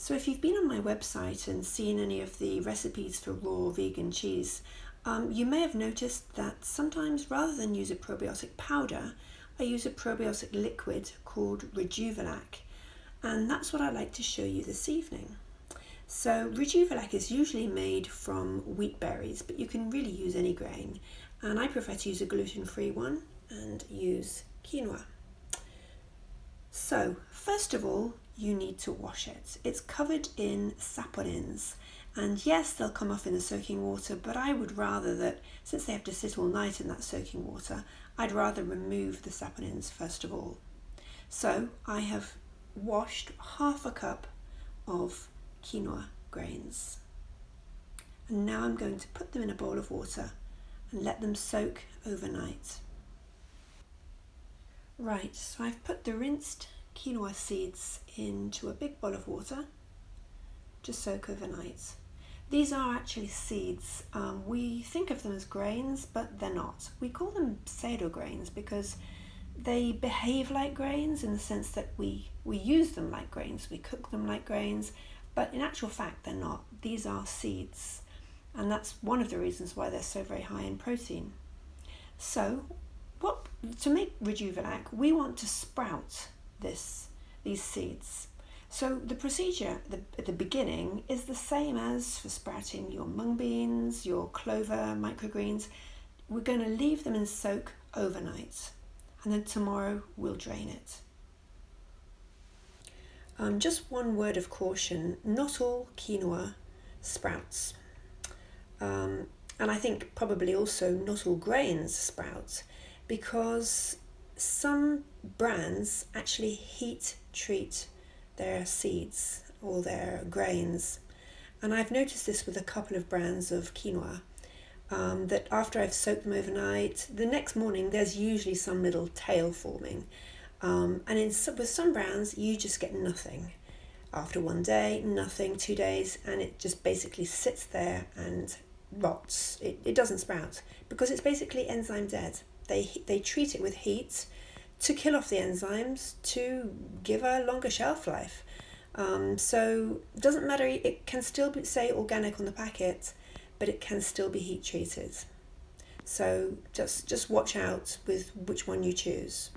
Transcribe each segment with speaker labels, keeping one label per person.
Speaker 1: So if you've been on my website and seen any of the recipes for raw vegan cheese, you may have noticed that sometimes rather than use a probiotic powder, I use a probiotic liquid called Rejuvelac, and that's what I'd like to show you this evening. So Rejuvelac is usually made from wheat berries, but you can really use any grain, and I prefer to use a gluten-free one and use quinoa. So first of all, you need to wash it. It's covered in saponins, and yes, they'll come off in the soaking water, but I would rather that, since they have to sit all night in that soaking water, I'd rather remove the saponins first of all. So I have washed half a cup of quinoa grains, and now I'm going to put them in a bowl of water and let them soak overnight. Right, so I've put the rinsed quinoa seeds into a big bowl of water to soak overnight. These are actually seeds. We think of them as grains, but they're not. We call them pseudo grains because they behave like grains in the sense that we use them like grains, we cook them like grains, but in actual fact they're not. These are seeds, and that's one of the reasons why they're so very high in protein. So to make Rejuvelac, we want to sprout these seeds. So the procedure at the beginning is the same as for sprouting your mung beans, your clover, microgreens. We're going to leave them in soak overnight, and then tomorrow we'll drain it. Just one word of caution, not all quinoa sprouts. And I think probably also not all grains sprout, because some brands actually heat treat their seeds or their grains. And I've noticed this with a couple of brands of quinoa, that after I've soaked them overnight, the next morning there's usually some little tail forming. And with some brands you just get nothing. After one day, nothing, 2 days, and it just basically sits there and rots. It doesn't sprout because it's basically enzyme dead. They treat it with heat to kill off the enzymes to give a longer shelf life. So it doesn't matter, it can still say organic on the packet, but it can still be heat treated. So just watch out with which one you choose.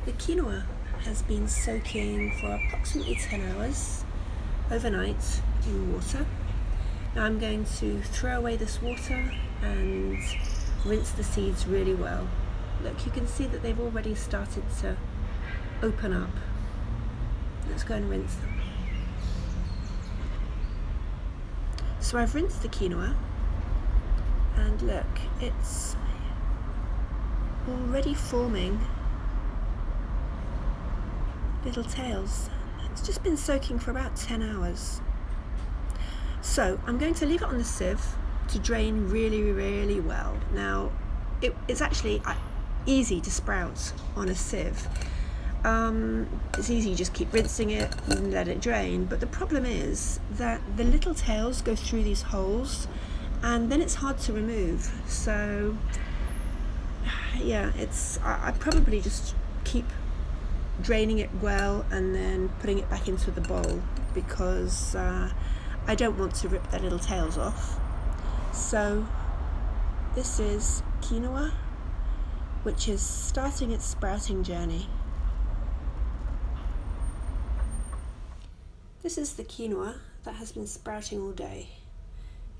Speaker 1: The quinoa has been soaking for approximately 10 hours overnight in water. Now I'm going to throw away this water and rinse the seeds really well. Look, you can see that they've already started to open up. Let's go and rinse them. So I've rinsed the quinoa, and look, it's already forming little tails. It's just been soaking for about 10 hours. So I'm going to leave it on the sieve to drain really, really well. Now, it's actually easy to sprout on a sieve. It's easy, you just keep rinsing it and let it drain, but the problem is that the little tails go through these holes and then it's hard to remove. So yeah, I probably just keep draining it well and then putting it back into the bowl, because I don't want to rip their little tails off. So this is quinoa, which is starting its sprouting journey. This is the quinoa that has been sprouting all day.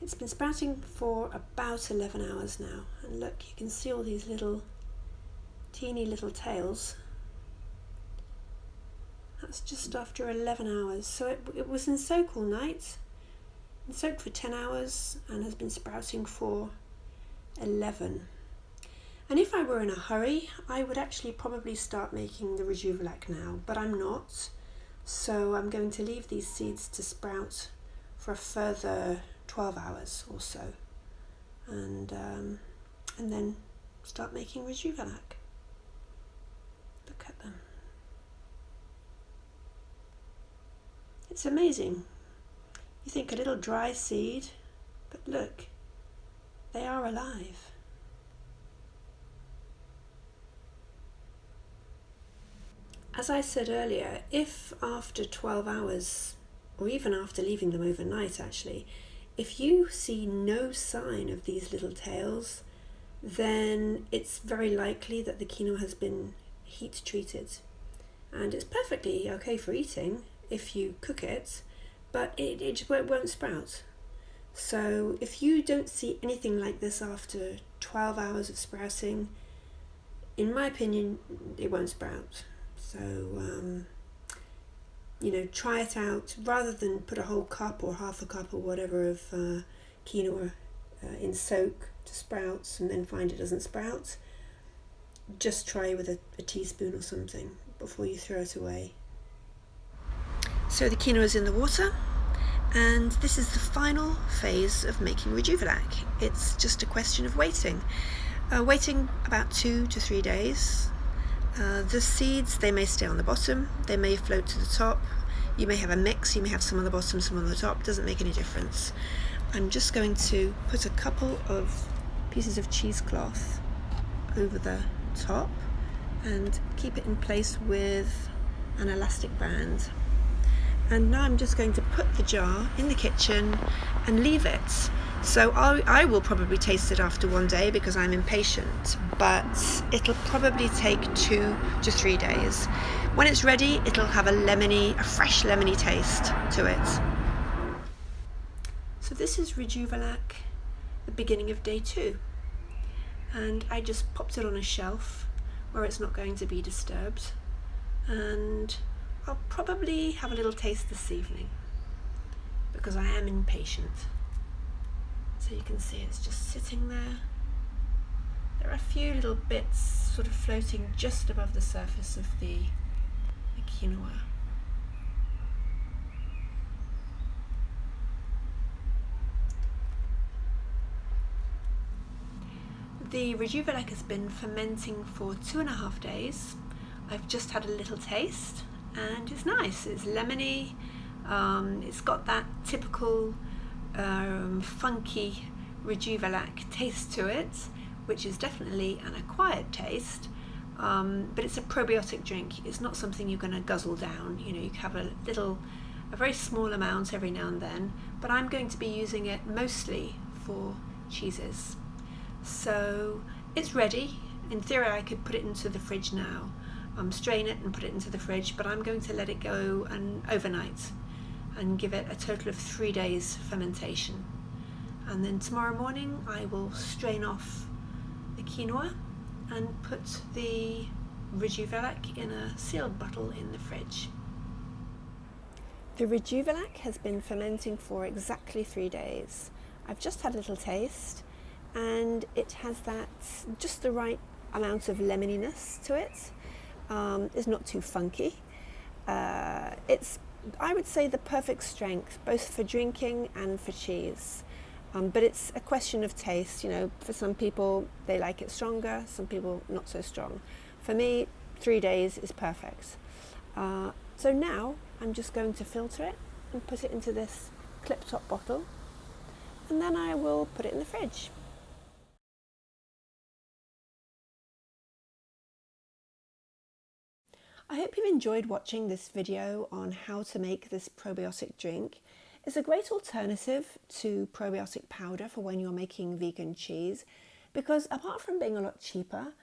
Speaker 1: It's been sprouting for about 11 hours now, and look, you can see all these teeny little tails. That's just after 11 hours. So it was in soak all night, and soaked for 10 hours, and has been sprouting for 11. And if I were in a hurry, I would actually probably start making the Rejuvelac now, but I'm not. So I'm going to leave these seeds to sprout for a further 12 hours or so, and then start making Rejuvelac. Look at them. It's amazing. You think a little dry seed, but look, they are alive. As I said earlier, if after 12 hours, or even after leaving them overnight actually, if you see no sign of these little tails, then it's very likely that the quinoa has been heat treated. And it's perfectly okay for eating if you cook it, but it just won't sprout. So if you don't see anything like this after 12 hours of sprouting, in my opinion, it won't sprout. So, try it out. Rather than put a whole cup or half a cup or whatever of quinoa in soak to sprouts and then find it doesn't sprout, just try with a teaspoon or something before you throw it away. So the quinoa is in the water, and this is the final phase of making Rejuvelac. It's just a question of waiting. Waiting about 2 to 3 days. The seeds, they may stay on the bottom, they may float to the top. You may have a mix, you may have some on the bottom, some on the top, doesn't make any difference. I'm just going to put a couple of pieces of cheesecloth over the top and keep it in place with an elastic band. And now I'm just going to put the jar in the kitchen and leave it. So I will probably taste it after 1 day because I'm impatient, but it'll probably take 2 to 3 days. When it's ready, it'll have a fresh lemony taste to it. So this is Rejuvelac, the beginning of day 2. And I just popped it on a shelf where it's not going to be disturbed. And I'll probably have a little taste this evening because I am impatient. So you can see it's just sitting there. There are a few little bits sort of floating just above the surface of the quinoa. The Rejuvelac has been fermenting for 2.5 days. I've just had a little taste and it's nice. It's lemony. It's got that typical funky Rejuvelac taste to it, which is definitely an acquired taste, but it's a probiotic drink. It's not something you're going to guzzle down. You can have a very small amount every now and then, but I'm going to be using it mostly for cheeses. So it's ready. In theory I could put it into the fridge now, strain it and put it into the fridge, but I'm going to let it go overnight and give it a total of 3 days fermentation. And then tomorrow morning I will strain off the quinoa and put the Rejuvelac in a sealed bottle in the fridge. The Rejuvelac has been fermenting for exactly 3 days. I've just had a little taste and it has just the right amount of lemoniness to it. It's not too funky. It's, I would say, the perfect strength, both for drinking and for cheese. But it's a question of taste. For some people they like it stronger, some people not so strong. For me, 3 days is perfect. So now I'm just going to filter it and put it into this clip-top bottle, and then I will put it in the fridge. I hope you've enjoyed watching this video on how to make this probiotic drink. It's a great alternative to probiotic powder for when you're making vegan cheese, because apart from being a lot cheaper,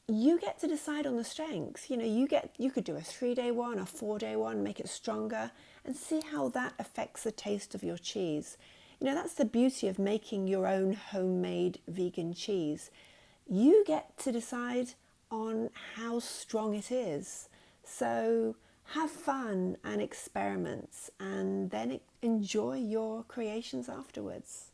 Speaker 1: you get to decide on the strength. You could do a 3-day one, a 4-day one, make it stronger, and see how that affects the taste of your cheese. That's the beauty of making your own homemade vegan cheese. You get to decide on how strong it is. So have fun and experiment, and then enjoy your creations afterwards.